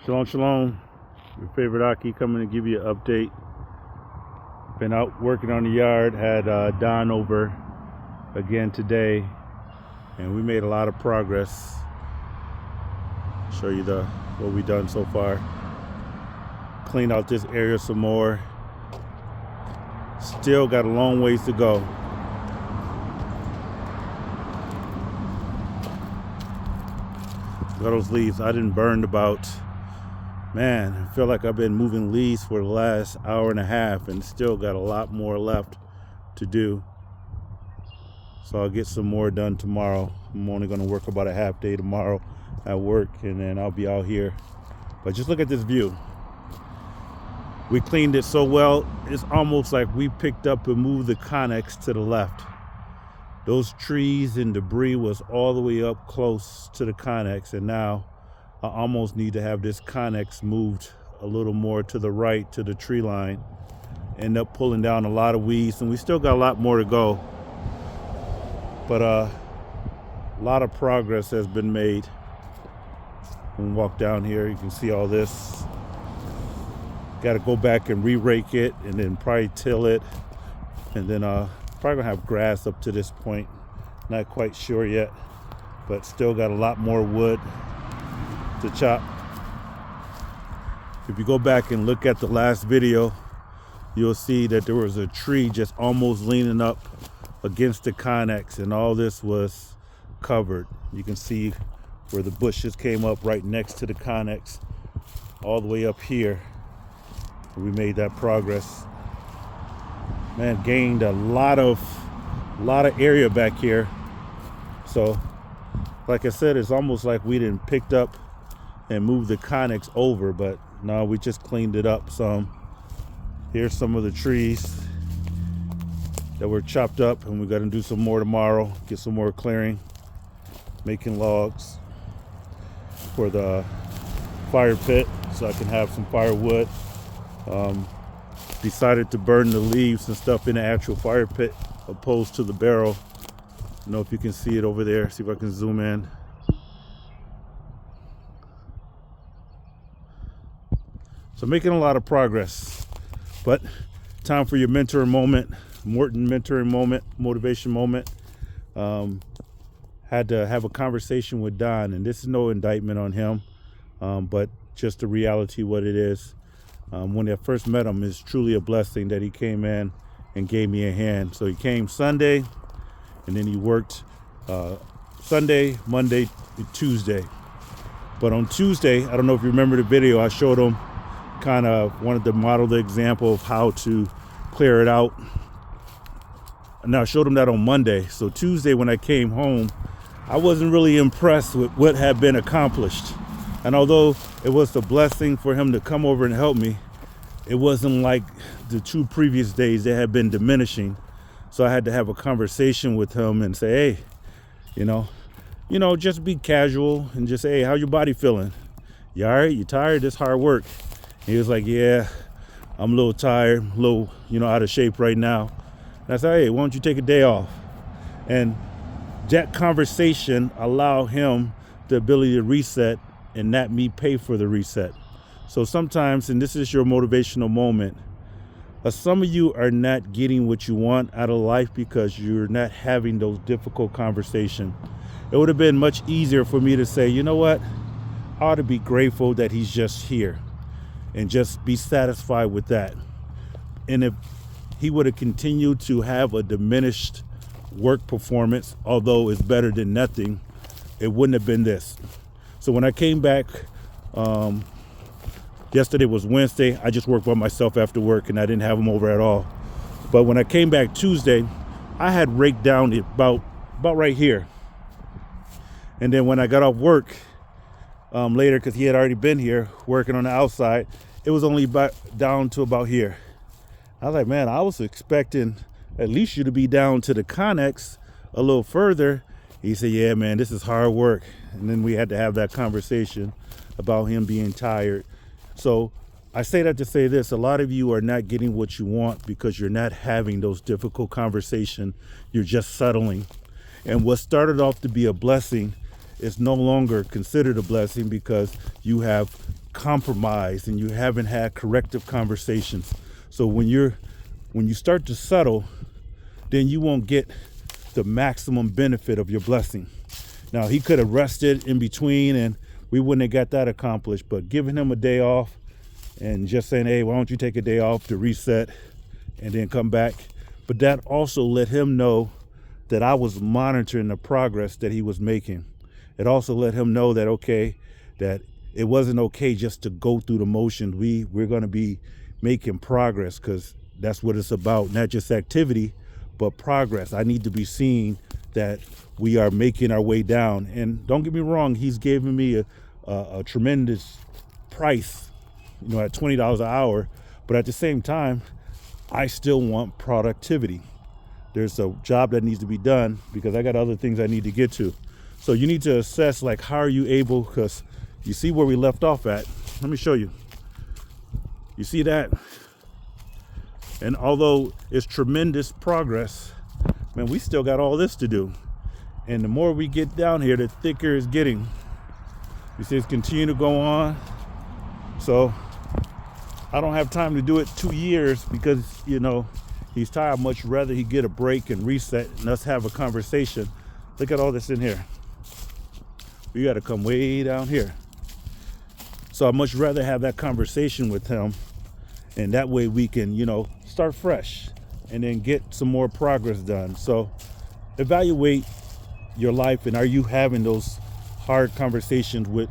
Shalom, shalom. Your favorite Aki coming to give you an update. Been out working on the yard. Had Don over again today, and we made a lot of progress. Show you what we done so far. Cleaned out this area some more. Still got a long ways to go. Look at those leaves. I didn't burn about, man, I feel like I've been moving leaves for the last hour and a half and still got a lot more left to do. So I'll get some more done tomorrow. I'm only going to work about a half day tomorrow at work, and then I'll be out here. But just look at this view. We cleaned it so well, it's almost like we picked up and moved the connex to the left. Those trees and debris was all the way up close to the connex, and now I almost need to have this connex moved a little more to the right to the tree line. End up pulling down a lot of weeds, and we still got a lot more to go. But a lot of progress has been made. When we walk down here, you can see all this. Got to go back and re-rake it and then probably till it, and then probably gonna have grass up to this point. Not quite sure yet, but still got a lot more wood to chop. If you go back and look at the last video, you'll see that there was a tree just almost leaning up against the connex, and all this was covered. You can see where the bushes came up right next to the connex, all the way up here. We made that progress. Man, gained a lot of area back here. So, like I said, it's almost like we didn't picked up and moved the connex over, but no, we just cleaned it up some. Here's some of the trees that were chopped up, and we're gonna do some more tomorrow, get some more clearing, making logs for the fire pit so I can have some firewood. Decided to burn the leaves and stuff in the actual fire pit opposed to the barrel. I don't know if you can see it over there. See if I can zoom in. So making a lot of progress, but time for your mentoring moment, Morton mentoring moment, motivation moment. Had to have a conversation with Don, and this is no indictment on him, but just the reality what it is. When I first met him, it's truly a blessing that he came in and gave me a hand. So he came Sunday, and then he worked Sunday, Monday, and Tuesday. But on Tuesday, I don't know if you remember the video, I showed him kind of wanted to model the example of how to clear it out. And I showed him that on Monday. So Tuesday when I came home, I wasn't really impressed with what had been accomplished. And although it was a blessing for him to come over and help me, it wasn't like the 2 previous days that had been diminishing. So I had to have a conversation with him and say, hey, you know, just be casual and just say, hey, how your body feeling? You all right? You tired? This hard work. And he was like, yeah, I'm a little tired, a little, out of shape right now. And I said, hey, why don't you take a day off? And that conversation allowed him the ability to reset and not me pay for the reset. So sometimes, and this is your motivational moment, some of you are not getting what you want out of life because you're not having those difficult conversations. It would have been much easier for me to say, you know what, I ought to be grateful that he's just here and just be satisfied with that. And if he would have continued to have a diminished work performance, although it's better than nothing, it wouldn't have been this. So when I came back, yesterday was Wednesday, I just worked by myself after work and I didn't have him over at all. But when I came back Tuesday, I had raked down about right here. And then when I got off work later, because he had already been here working on the outside, it was only down to about here. I was like, man, I was expecting at least you to be down to the connex a little further. He said, yeah, man, this is hard work. And then we had to have that conversation about him being tired. So I say that to say this, a lot of you are not getting what you want because you're not having those difficult conversations. You're just settling. And what started off to be a blessing is no longer considered a blessing because you have compromised and you haven't had corrective conversations. So when you start to settle, then you won't get the maximum benefit of your blessing. Now, he could have rested in between and we wouldn't have got that accomplished, but giving him a day off and just saying, hey, why don't you take a day off to reset and then come back? But that also let him know that I was monitoring the progress that he was making. It also let him know that, okay, that it wasn't okay just to go through the motions. We're going to be making progress, because that's what it's about, not just activity, but progress. I need to be seeing that we are making our way down. And don't get me wrong, he's given me a tremendous price, at $20 an hour. But at the same time, I still want productivity. There's a job that needs to be done because I got other things I need to get to. So you need to assess, like, how are you able, because you see where we left off at. Let me show you. You see that? And although it's tremendous progress, man, we still got all this to do. And the more we get down here, the thicker it's getting. You see, it's continue to go on. So I don't have time to do it 2 years because, he's tired. I'd much rather he get a break and reset and us have a conversation. Look at all this in here. We got to come way down here. So I'd much rather have that conversation with him. And that way we can, start fresh and then get some more progress done. So evaluate your life, and are you having those hard conversations with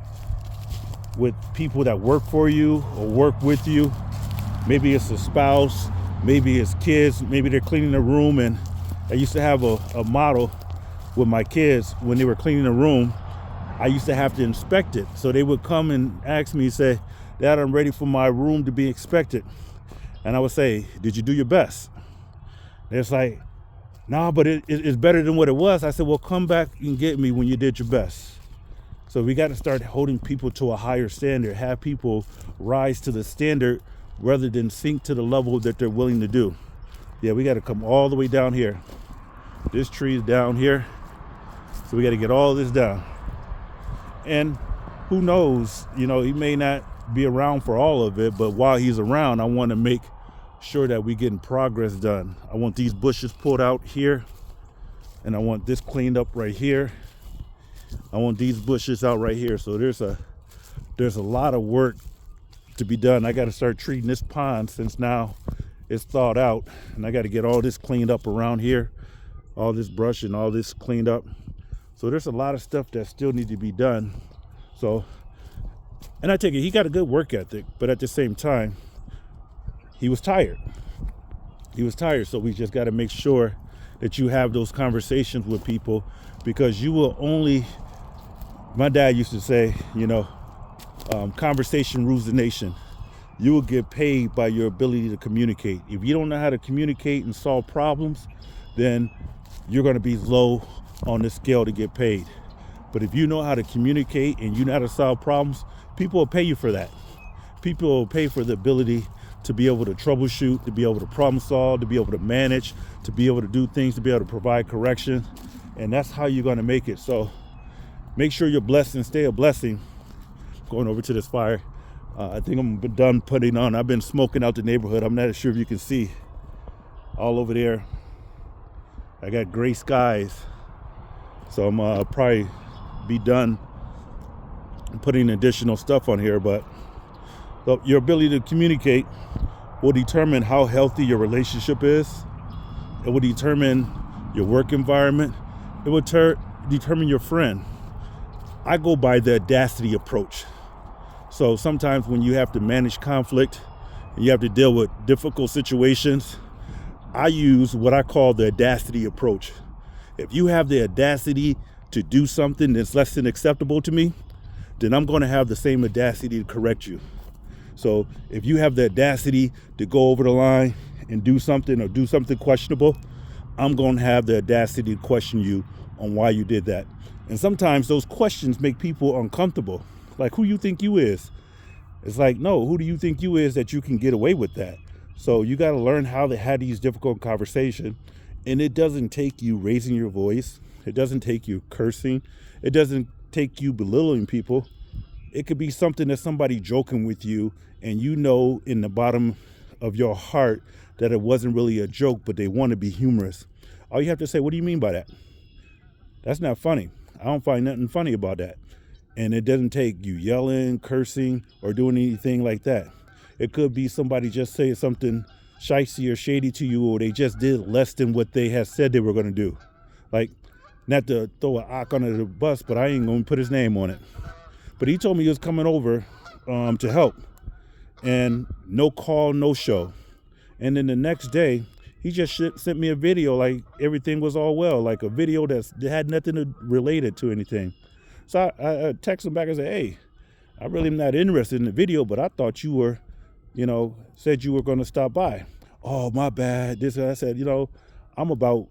people that work for you or work with you? Maybe it's a spouse, maybe it's kids, maybe they're cleaning the room. And I used to have a model with my kids. When they were cleaning the room, I used to have to inspect it. So they would come and ask me, say, Dad, I'm ready for my room to be inspected. And I would say, did you do your best? And it's like, no, but it's better than what it was. I said, well, come back and get me when you did your best. So we got to start holding people to a higher standard, have people rise to the standard rather than sink to the level that they're willing to do. Yeah, we got to come all the way down here. This tree is down here. So we got to get all this down. And who knows, he may not be around for all of it, but while he's around, I want to make sure that we're getting progress done. I want these bushes pulled out here, and I want this cleaned up right here. I want these bushes out right here. So there's a lot of work to be done. I got to start treating this pond, since now it's thawed out, and I got to get all this cleaned up around here, all this brush and all this cleaned up. So there's a lot of stuff that still needs to be done. So, and I take it, he got a good work ethic, but at the same time, he was tired. So we just got to make sure that you have those conversations with people, because you will only, my dad used to say, conversation rules the nation. You will get paid by your ability to communicate. If you don't know how to communicate and solve problems, then you're going to be low on the scale to get paid. But if you know how to communicate and you know how to solve problems, people will pay you for that. People will pay for the ability to be able to troubleshoot, to be able to problem solve, to be able to manage, to be able to do things, to be able to provide correction. And that's how you're going to make it. So make sure you're blessed and stay a blessing. Going over to this fire. I think I'm done putting on. I've been smoking out the neighborhood. I'm not sure if you can see all over there. I got gray skies. So I'm probably be done putting additional stuff on here. But your ability to communicate will determine how healthy your relationship is. It will determine your work environment. It will determine your friend. I go by the audacity approach. So sometimes when you have to manage conflict and you have to deal with difficult situations, I use what I call the audacity approach. If you have the audacity to do something that's less than acceptable to me, then I'm going to have the same audacity to correct you. So if you have the audacity to go over the line and do something or do something questionable, I'm going to have the audacity to question you on why you did that. And sometimes those questions make people uncomfortable. Like, who you think you is? It's like, no, who do you think you is that you can get away with that? So you got to learn how to have these difficult conversations. And it doesn't take you raising your voice. It doesn't take you cursing. It doesn't take you belittling people. It could be something that somebody joking with you, and you know in the bottom of your heart that it wasn't really a joke, but they want to be humorous. All you have to say, what do you mean by that? That's not funny. I don't find nothing funny about that. And it doesn't take you yelling, cursing, or doing anything like that. It could be somebody just saying something shicey or shady to you, or they just did less than what they had said they were going to do. Like, not to throw an ock under the bus, but I ain't going to put his name on it. But he told me he was coming over to help. And no call, no show. And then the next day, he just sent me a video like everything was all well, like a video that had nothing related to anything. So I texted him back and said, hey, I really am not interested in the video, but I thought you were, said you were going to stop by. Oh, my bad. I said, I'm about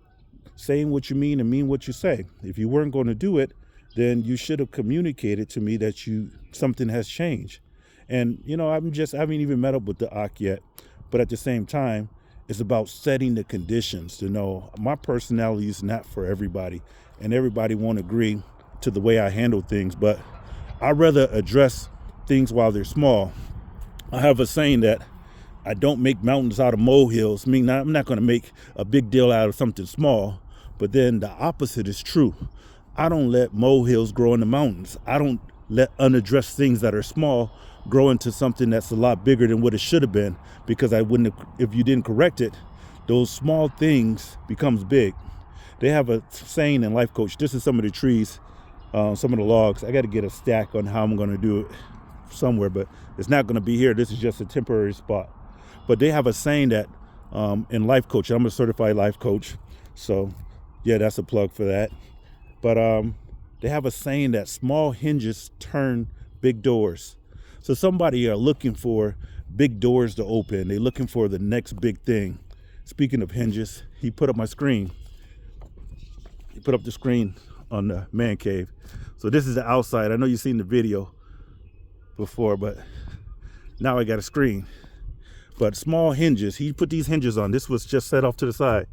saying what you mean and mean what you say. If you weren't going to do it, then you should have communicated to me that something has changed. And, I haven't even met up with the Ak yet. But at the same time, it's about setting the conditions to know my personality is not for everybody. And everybody won't agree to the way I handle things. But I'd rather address things while they're small. I have a saying that I don't make mountains out of molehills. I'm not going to make a big deal out of something small. But then the opposite is true. I don't let molehills grow in the mountains. I don't let unaddressed things that are small grow into something that's a lot bigger than what it should have been, because if you didn't correct it, those small things becomes big. They have a saying in Life Coach. This is some of the trees, some of the logs. I got to get a stack on how I'm going to do it somewhere, but it's not going to be here. This is just a temporary spot. But they have a saying that in Life Coach, I'm a certified life coach. So yeah, that's a plug for that. But they have a saying that small hinges turn big doors. So somebody are looking for big doors to open. They're looking for the next big thing. Speaking of hinges, he put up my screen. He put up the screen on the man cave. So this is the outside. I know you've seen the video before, but now I got a screen. But small hinges, he put these hinges on. This was just set off to the side.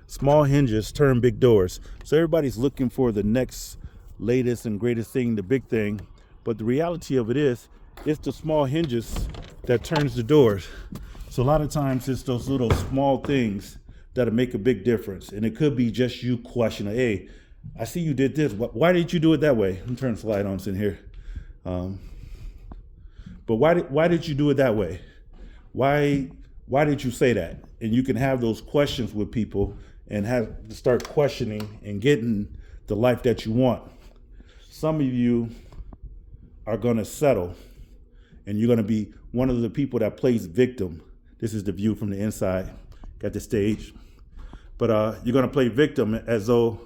Small hinges turn big doors. So everybody's looking for the next latest and greatest thing, the big thing. But the reality of it is, it's the small hinges that turns the doors. So a lot of times it's those little small things that'll make a big difference. And it could be just you questioning, hey, I see you did this. Why did you do it that way? I'm turning the slide on in here. But why did you do it that way? Why did you say that? And you can have those questions with people and have to start questioning and getting the life that you want. Some of you are going to settle, and you're going to be one of the people that plays victim. This is the view from the inside. Got the stage. But you're going to play victim as though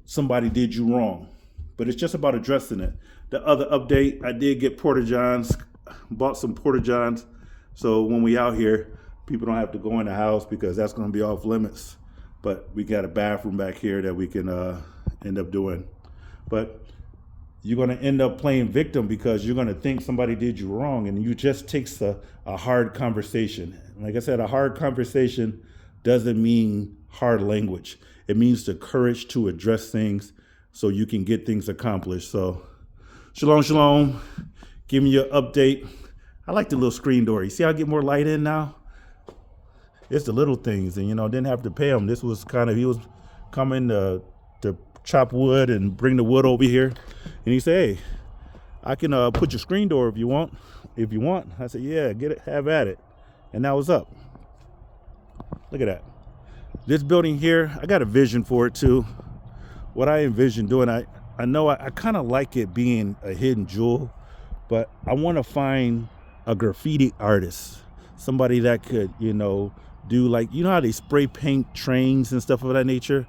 somebody did you wrong. But it's just about addressing it. The other update, I did get Porta Johns, bought some Porta Johns. So when we out here, people don't have to go in the house because that's going to be off limits. But we got a bathroom back here that we can end up doing. But you're going to end up playing victim because you're going to think somebody did you wrong, and you just takes a hard conversation. Like I said, a hard conversation doesn't mean hard language. It means the courage to address things so you can get things accomplished. So shalom, shalom. Giving you an update. I like the little screen door. You see how I get more light in now? It's the little things, and didn't have to pay him. This was he was coming to chop wood and bring the wood over here. And he said, hey, I can put your screen door if you want. I said, yeah, get it, have at it. And that was up. Look at that. This building here, I got a vision for it too. What I envision doing, I know I kind of like it being a hidden jewel, but I want to find a graffiti artist, somebody that could, do like, how they spray paint trains and stuff of that nature.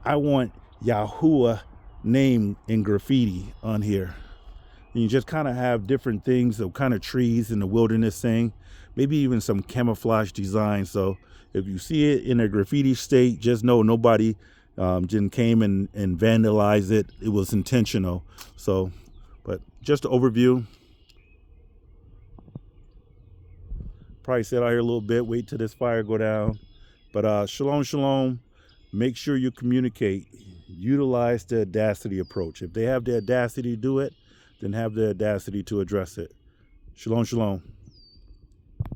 I want Yahuwah name in graffiti on here. And you just kind of have different things of kind of trees in the wilderness thing, maybe even some camouflage design. So if you see it in a graffiti state, just know nobody just came and vandalized it. It was intentional. So, but just an overview. Probably sit out here a little bit, wait till this fire go down. But shalom, shalom. Make sure you communicate. utilize the audacity approach. If they have the audacity to do it, then have the audacity to address it. Shalom, shalom.